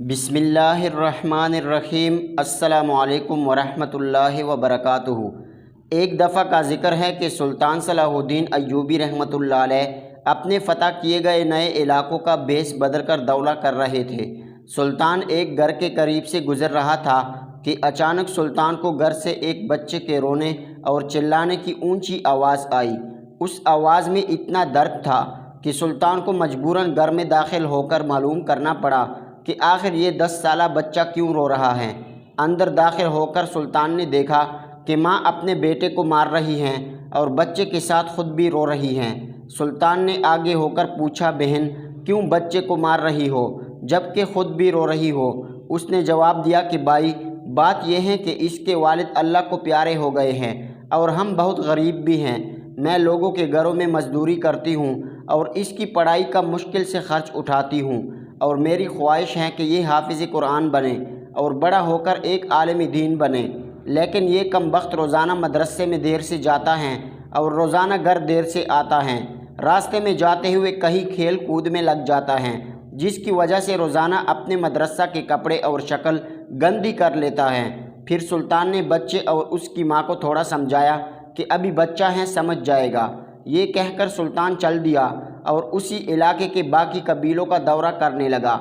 بسم اللہ الرحمن الرحیم۔ السلام علیکم ورحمۃ اللہ وبرکاتہ۔ ایک دفعہ کا ذکر ہے کہ سلطان صلاح الدین ایوبی رحمۃ اللہ علیہ اپنے فتح کیے گئے نئے علاقوں کا بیس بدل کر دورہ کر رہے تھے۔ سلطان ایک گھر کے قریب سے گزر رہا تھا کہ اچانک سلطان کو گھر سے ایک بچے کے رونے اور چلانے کی اونچی آواز آئی۔ اس آواز میں اتنا درد تھا کہ سلطان کو مجبوراً گھر میں داخل ہو کر معلوم کرنا پڑا کہ آخر یہ 10 سالہ بچہ کیوں رو رہا ہے۔ اندر داخل ہو کر سلطان نے دیکھا کہ ماں اپنے بیٹے کو مار رہی ہیں اور بچے کے ساتھ خود بھی رو رہی ہیں۔ سلطان نے آگے ہو کر پوچھا، بہن کیوں بچے کو مار رہی ہو جب کہ خود بھی رو رہی ہو؟ اس نے جواب دیا کہ بھائی، بات یہ ہے کہ اس کے والد اللہ کو پیارے ہو گئے ہیں اور ہم بہت غریب بھی ہیں۔ میں لوگوں کے گھروں میں مزدوری کرتی ہوں اور اس کی پڑھائی کا مشکل سے خرچ اٹھاتی ہوں، اور میری خواہش ہے کہ یہ حافظ قرآن بنے اور بڑا ہو کر ایک عالم دین بنے، لیکن یہ کم بخت روزانہ مدرسے میں دیر سے جاتا ہے اور روزانہ گھر دیر سے آتا ہے۔ راستے میں جاتے ہوئے کہیں کھیل کود میں لگ جاتا ہے، جس کی وجہ سے روزانہ اپنے مدرسہ کے کپڑے اور شکل گندی کر لیتا ہے۔ پھر سلطان نے بچے اور اس کی ماں کو تھوڑا سمجھایا کہ ابھی بچہ ہے، سمجھ جائے گا۔ یہ کہہ کر سلطان چل دیا اور اسی علاقے کے باقی قبیلوں کا دورہ کرنے لگا۔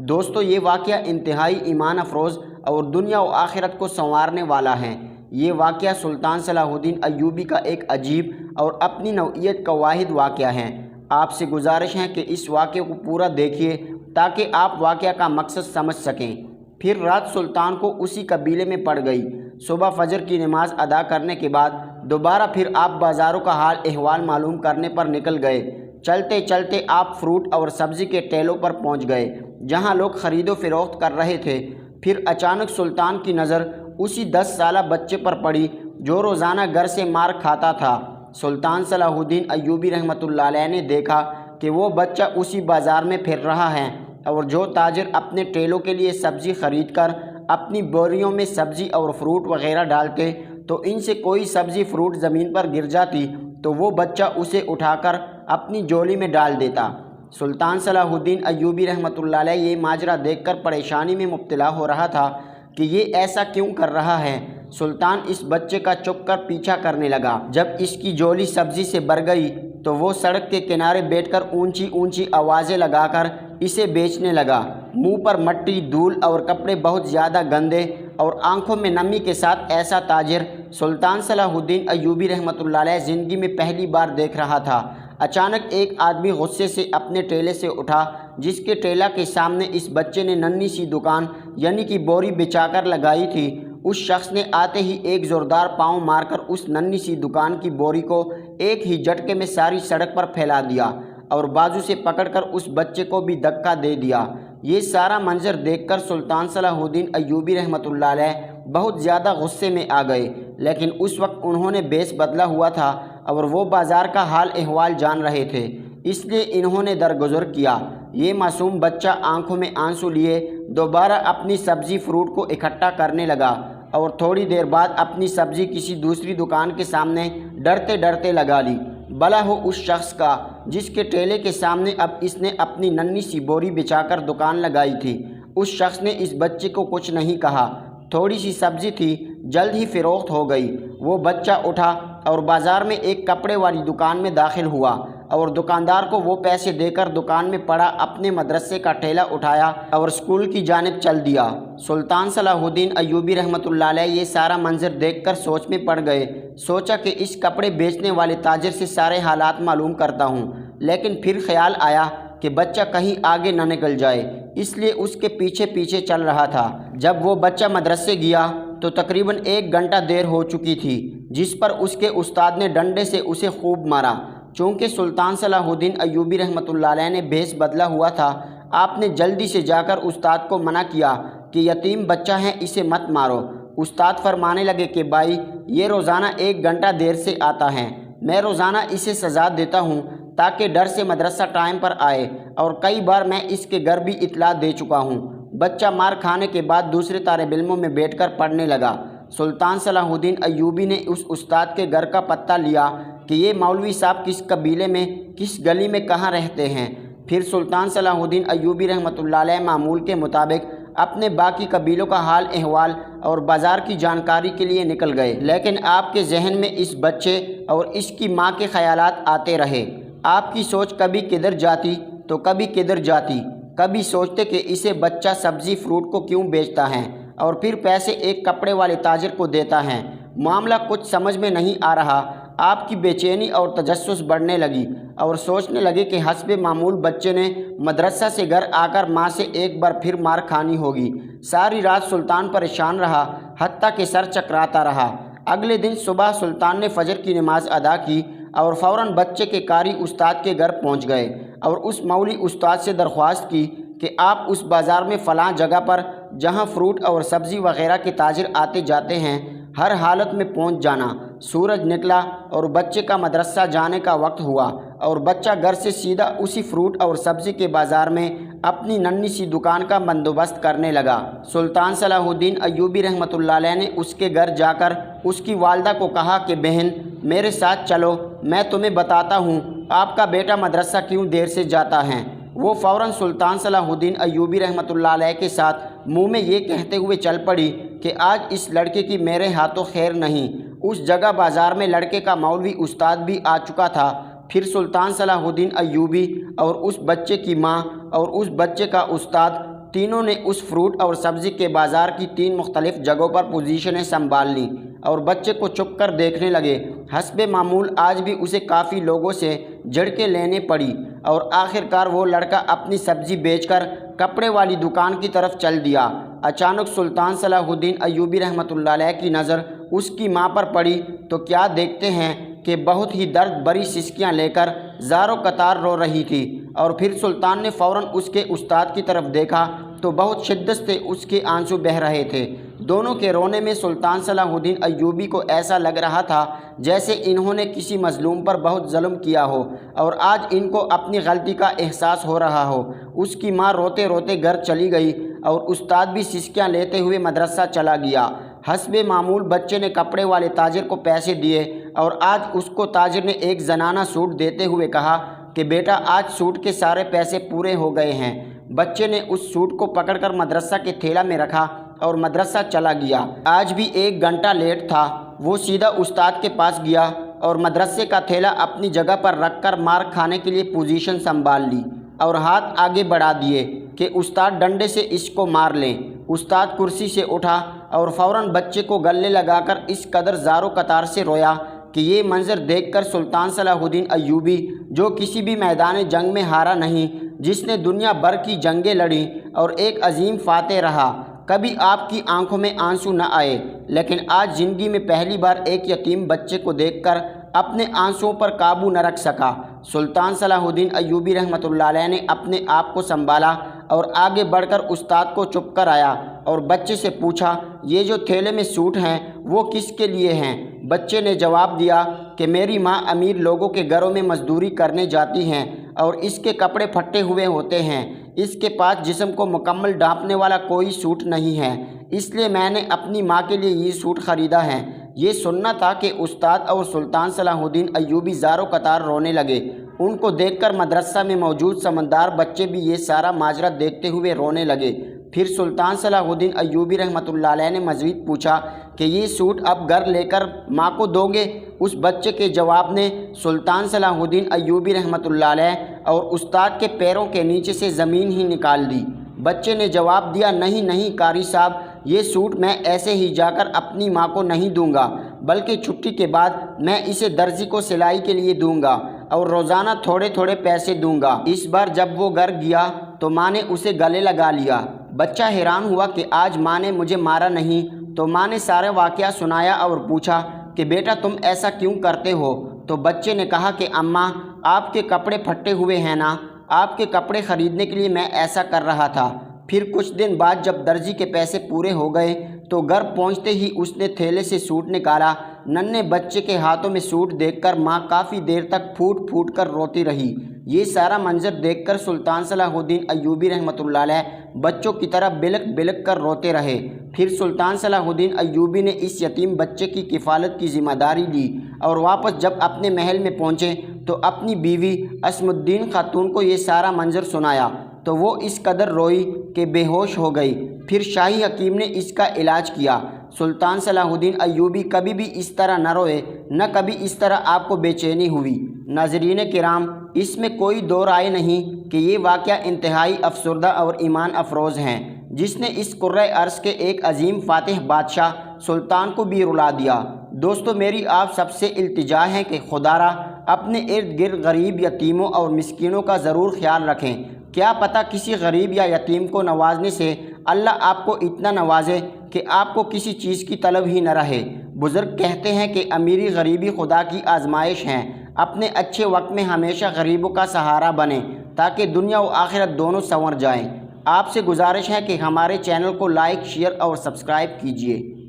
دوستو، یہ واقعہ انتہائی ایمان افروز اور دنیا و آخرت کو سنوارنے والا ہے۔ یہ واقعہ سلطان صلاح الدین ایوبی کا ایک عجیب اور اپنی نوعیت کا واحد واقعہ ہے۔ آپ سے گزارش ہے کہ اس واقعے کو پورا دیکھیے تاکہ آپ واقعہ کا مقصد سمجھ سکیں۔ پھر رات سلطان کو اسی قبیلے میں پڑ گئی۔ صبح فجر کی نماز ادا کرنے کے بعد دوبارہ پھر آپ بازاروں کا حال احوال معلوم کرنے پر نکل گئے۔ چلتے چلتے آپ فروٹ اور سبزی کے ٹھیلوں پر پہنچ گئے جہاں لوگ خرید و فروخت کر رہے تھے۔ پھر اچانک سلطان کی نظر اسی 10 سالہ بچے پر پڑی جو روزانہ گھر سے مار کھاتا تھا۔ سلطان صلاح الدین ایوبی رحمۃ اللہ علیہ نے دیکھا کہ وہ بچہ اسی بازار میں پھر رہا ہے، اور جو تاجر اپنے ٹھیلوں کے لیے سبزی خرید کر اپنی بوریوں میں سبزی اور فروٹ وغیرہ ڈالتے تو ان سے کوئی سبزی فروٹ زمین پر گر جاتی تو وہ بچہ اسے اٹھا کر اپنی جولی میں ڈال دیتا۔ سلطان صلاح الدین ایوبی رحمۃ اللہ علیہ یہ ماجرا دیکھ کر پریشانی میں مبتلا ہو رہا تھا کہ یہ ایسا کیوں کر رہا ہے۔ سلطان اس بچے کا چپ کر پیچھا کرنے لگا۔ جب اس کی جولی سبزی سے بھر گئی تو وہ سڑک کے کنارے بیٹھ کر اونچی اونچی آوازیں لگا کر اسے بیچنے لگا۔ منہ پر مٹی، دھول اور کپڑے بہت زیادہ گندے اور آنکھوں میں نمی کے ساتھ ایسا تاجر سلطان صلاح الدین ایوبی رحمۃ اللہ علیہ زندگی میں پہلی بار دیکھ رہا تھا۔ اچانک ایک آدمی غصے سے اپنے ٹھیلے سے اٹھا جس کے ٹھیلا کے سامنے اس بچے نے ننھی سی دکان یعنی کہ بوری بچھا کر لگائی تھی۔ اس شخص نے آتے ہی ایک زوردار پاؤں مار کر اس ننھی سی دکان کی بوری کو ایک ہی جھٹکے میں ساری سڑک پر پھیلا دیا اور بازو سے پکڑ کر اس بچے کو بھی دھکا دے دیا۔ یہ سارا منظر دیکھ کر سلطان صلاح الدین ایوبی رحمۃ اللہ علیہ بہت زیادہ غصے میں آ گئے، لیکن اس وقت انہوں نے بیس بدلا ہوا تھا اور وہ بازار کا حال احوال جان رہے تھے، اس لیے انہوں نے درگزر کیا۔ یہ معصوم بچہ آنکھوں میں آنسو لیے دوبارہ اپنی سبزی فروٹ کو اکٹھا کرنے لگا اور تھوڑی دیر بعد اپنی سبزی کسی دوسری دکان کے سامنے ڈرتے ڈرتے لگا لی۔ بھلا ہو اس شخص کا جس کے ٹھیلے کے سامنے اب اس نے اپنی ننھی سی بوری بچھا کر دکان لگائی تھی۔ اس شخص نے اس بچے کو کچھ نہیں کہا، تھوڑی سی سبزی تھی، جلد ہی فروخت ہو گئی۔ وہ بچہ اٹھا اور بازار میں ایک کپڑے والی دکان میں داخل ہوا اور دکاندار کو وہ پیسے دے کر دکان میں پڑا اپنے مدرسے کا ٹھیلا اٹھایا اور اسکول کی جانب چل دیا۔ سلطان صلاح الدین ایوبی رحمۃ اللہ علیہ یہ سارا منظر دیکھ کر سوچ میں پڑ گئے۔ سوچا کہ اس کپڑے بیچنے والے تاجر سے سارے حالات معلوم کرتا ہوں، لیکن پھر خیال آیا کہ بچہ کہیں آگے نہ نکل جائے، اس لیے اس کے پیچھے پیچھے چل رہا تھا۔ جب وہ بچہ مدرسے گیا تو تقریباً 1 گھنٹہ دیر ہو چکی تھی، جس پر اس کے استاد نے ڈنڈے سے اسے خوب مارا۔ چونکہ سلطان صلاح الدین ایوبی رحمۃ اللہ علیہ نے بھیس بدلا ہوا تھا، آپ نے جلدی سے جا کر استاد کو منع کیا کہ یتیم بچہ ہے، اسے مت مارو۔ استاد فرمانے لگے کہ بھائی، یہ روزانہ 1 گھنٹہ دیر سے آتا ہے، میں روزانہ اسے سزا دیتا ہوں تاکہ ڈر سے مدرسہ ٹائم پر آئے، اور کئی بار میں اس کے گھر بھی اطلاع دے چکا ہوں۔ بچہ مار کھانے کے بعد دوسرے طالب علموں میں بیٹھ کر پڑھنے لگا۔ سلطان صلاح الدین ایوبی نے اس استاد کے گھر کا پتہ لیا کہ یہ مولوی صاحب کس قبیلے میں، کس گلی میں کہاں رہتے ہیں۔ پھر سلطان صلاح الدین ایوبی رحمۃ اللہ علیہ معمول کے مطابق اپنے باقی قبیلوں کا حال احوال اور بازار کی جانکاری کے لیے نکل گئے، لیکن آپ کے ذہن میں اس بچے اور اس کی ماں کے خیالات آتے رہے۔ آپ کی سوچ کبھی کدھر جاتی تو کبھی کدھر جاتی۔ کبھی سوچتے کہ اسے بچہ سبزی فروٹ کو کیوں بیچتا ہے اور پھر پیسے ایک کپڑے والے تاجر کو دیتا ہے۔ معاملہ کچھ سمجھ میں نہیں آ رہا۔ آپ کی بے چینی اور تجسس بڑھنے لگی اور سوچنے لگے کہ حسب معمول بچے نے مدرسہ سے گھر آ کر ماں سے ایک بار پھر مار کھانی ہوگی۔ ساری رات سلطان پریشان رہا، حتیٰ کہ سر چکراتا رہا۔ اگلے دن صبح سلطان نے فجر کی نماز ادا کی اور فوراً بچے کے قاری استاد کے گھر پہنچ گئے اور اس مولی استاد سے درخواست کی کہ آپ اس بازار میں فلاں جگہ پر جہاں فروٹ اور سبزی وغیرہ کے تاجر آتے جاتے ہیں ہر حالت میں پہنچ جانا۔ سورج نکلا اور بچے کا مدرسہ جانے کا وقت ہوا اور بچہ گھر سے سیدھا اسی فروٹ اور سبزی کے بازار میں اپنی ننھی سی دکان کا بندوبست کرنے لگا۔ سلطان صلاح الدین ایوبی رحمۃ اللہ علیہ نے اس کے گھر جا کر اس کی والدہ کو کہا کہ بہن میرے ساتھ چلو، میں تمہیں بتاتا ہوں آپ کا بیٹا مدرسہ کیوں دیر سے جاتا ہے۔ وہ فوراً سلطان صلاح الدین ایوبی رحمۃ اللہ علیہ کے ساتھ منہ میں یہ کہتے ہوئے چل پڑی کہ آج اس لڑکے کی میرے ہاتھوں خیر نہیں۔ اس جگہ بازار میں لڑکے کا مولوی استاد بھی آ چکا تھا۔ پھر سلطان صلاح الدین ایوبی اور اس بچے کی ماں اور اس بچے کا استاد تینوں نے اس فروٹ اور سبزی کے بازار کی 3 مختلف جگہوں پر پوزیشنیں سنبھال لیں اور بچے کو چھپ کر دیکھنے لگے۔ حسب معمول آج بھی اسے کافی لوگوں سے جھڑکیں لینے پڑی اور آخرکار وہ لڑکا اپنی سبزی بیچ کر کپڑے والی دکان کی طرف چل دیا۔ اچانک سلطان صلاح الدین ایوبی رحمۃ اللہ علیہ کی نظر اس کی ماں پر پڑی تو کیا دیکھتے ہیں کہ بہت ہی درد بری سسکیاں لے کر زاروں قطار رو رہی تھی، اور پھر سلطان نے فوراً اس کے استاد کی طرف دیکھا تو بہت شدت سے اس کے آنسو بہہ رہے تھے۔ دونوں کے رونے میں سلطان صلاح الدین ایوبی کو ایسا لگ رہا تھا جیسے انہوں نے کسی مظلوم پر بہت ظلم کیا ہو اور آج ان کو اپنی غلطی کا احساس ہو رہا ہو۔ اس کی ماں روتے روتے گھر چلی گئی اور استاد بھی سسکیاں لیتے ہوئے مدرسہ چلا گیا۔ حسب معمول بچے نے کپڑے والے تاجر کو پیسے دیے اور آج اس کو تاجر نے ایک زنانہ سوٹ دیتے ہوئے کہا کہ بیٹا آج سوٹ کے سارے پیسے پورے ہو گئے ہیں۔ بچے نے اس سوٹ کو پکڑ کر مدرسہ کے تھیلا میں رکھا اور مدرسہ چلا گیا۔ آج بھی 1 گھنٹہ لیٹ تھا۔ وہ سیدھا استاد کے پاس گیا اور مدرسے کا تھیلا اپنی جگہ پر رکھ کر مار کھانے کے لیے پوزیشن سنبھال لی اور ہاتھ آگے بڑھا دیے کہ استاد ڈنڈے سے اس کو مار لیں۔ استاد کرسی سے اٹھا اور فوراً بچے کو گلے لگا کر اس قدر زاروں قطار سے رویا کہ یہ منظر دیکھ کر سلطان صلاح الدین ایوبی، جو کسی بھی میدان جنگ میں ہارا نہیں، جس نے دنیا بھر کی جنگیں لڑیں اور ایک عظیم فاتح رہا، کبھی آپ کی آنکھوں میں آنسو نہ آئے، لیکن آج زندگی میں پہلی بار ایک یتیم بچے کو دیکھ کر اپنے آنسوؤں پر قابو نہ رکھ سکا۔ سلطان صلاح الدین ایوبی رحمۃ اللہ علیہ نے اپنے آپ کو سنبھالا اور آگے بڑھ کر استاد کو چپ کر آیا اور بچے سے پوچھا یہ جو تھیلے میں سوٹ ہیں وہ کس کے لیے ہیں؟ بچے نے جواب دیا کہ میری ماں امیر لوگوں کے گھروں میں مزدوری کرنے جاتی ہیں اور اس کے کپڑے پھٹے ہوئے ہوتے ہیں، اس کے پاس جسم کو مکمل ڈھانپنے والا کوئی سوٹ نہیں ہے، اس لیے میں نے اپنی ماں کے لیے یہ سوٹ خریدا ہے۔ یہ سننا تھا کہ استاد اور سلطان صلاح الدین ایوبی زاروں قطار رونے لگے۔ ان کو دیکھ کر مدرسہ میں موجود سمندار بچے بھی یہ سارا ماجرا دیکھتے ہوئے رونے لگے۔ پھر سلطان صلاح الدین ایوبی رحمۃ اللہ علیہ نے مزید پوچھا کہ یہ سوٹ اب گھر لے کر ماں کو دو گے؟ اس بچے کے جواب نے سلطان صلاح الدین ایوبی رحمۃ اللہ علیہ اور استاد کے پیروں کے نیچے سے زمین ہی نکال دی۔ بچے نے جواب دیا نہیں نہیں قاری صاحب، یہ سوٹ میں ایسے ہی جا کر اپنی ماں کو نہیں دوں گا، بلکہ چھٹی کے بعد میں اسے درزی کو سلائی کے لیے دوں گا اور روزانہ تھوڑے تھوڑے پیسے دوں گا۔ اس بار جب وہ گھر گیا تو ماں نے اسے گلے لگا لیا۔ بچہ حیران ہوا کہ آج ماں نے مجھے مارا نہیں، تو ماں نے سارے واقعہ سنایا اور پوچھا کہ بیٹا تم ایسا کیوں کرتے ہو؟ تو بچے نے کہا کہ اماں آپ کے کپڑے پھٹے ہوئے ہیں نا، آپ کے کپڑے خریدنے کے لیے میں ایسا کر رہا تھا۔ پھر کچھ دن بعد جب درزی کے پیسے پورے ہو گئے تو گھر پہنچتے ہی اس نے تھیلے سے سوٹ نکالا۔ ننھے بچے کے ہاتھوں میں سوٹ دیکھ کر ماں کافی دیر تک پھوٹ پھوٹ کر روتی رہی۔ یہ سارا منظر دیکھ کر سلطان صلاح الدین ایوبی رحمۃ اللہ علیہ بچوں کی طرح بلک بلک کر روتے رہے۔ پھر سلطان صلاح الدین ایوبی نے اس یتیم بچے کی کفالت کی ذمہ داری لی اور واپس جب اپنے محل میں پہنچے تو اپنی بیوی اسم الدین خاتون کو یہ سارا منظر سنایا تو وہ اس قدر روئی کہ بے ہوش ہو گئی۔ پھر شاہی حکیم نے اس کا علاج کیا۔ سلطان صلاح الدین ایوبی کبھی بھی اس طرح نہ روئے، نہ کبھی اس طرح آپ کو بے چینی ہوئی۔ ناظرین کرام، اس میں کوئی دو رائے نہیں کہ یہ واقعہ انتہائی افسردہ اور ایمان افروز ہیں، جس نے اس کرۂ ارض کے ایک عظیم فاتح بادشاہ سلطان کو بھی رلا دیا۔ دوستو، میری آپ سب سے التجا ہے کہ خدا را اپنے ارد گرد غریب، یتیموں اور مسکینوں کا ضرور خیال رکھیں۔ کیا پتہ کسی غریب یا یتیم کو نوازنے سے اللہ آپ کو اتنا نوازے کہ آپ کو کسی چیز کی طلب ہی نہ رہے۔ بزرگ کہتے ہیں کہ امیری غریبی خدا کی آزمائش ہیں۔ اپنے اچھے وقت میں ہمیشہ غریبوں کا سہارا بنیں تاکہ دنیا و آخرت دونوں سنور جائیں۔ آپ سے گزارش ہے کہ ہمارے چینل کو لائک، شیئر اور سبسکرائب کیجیے۔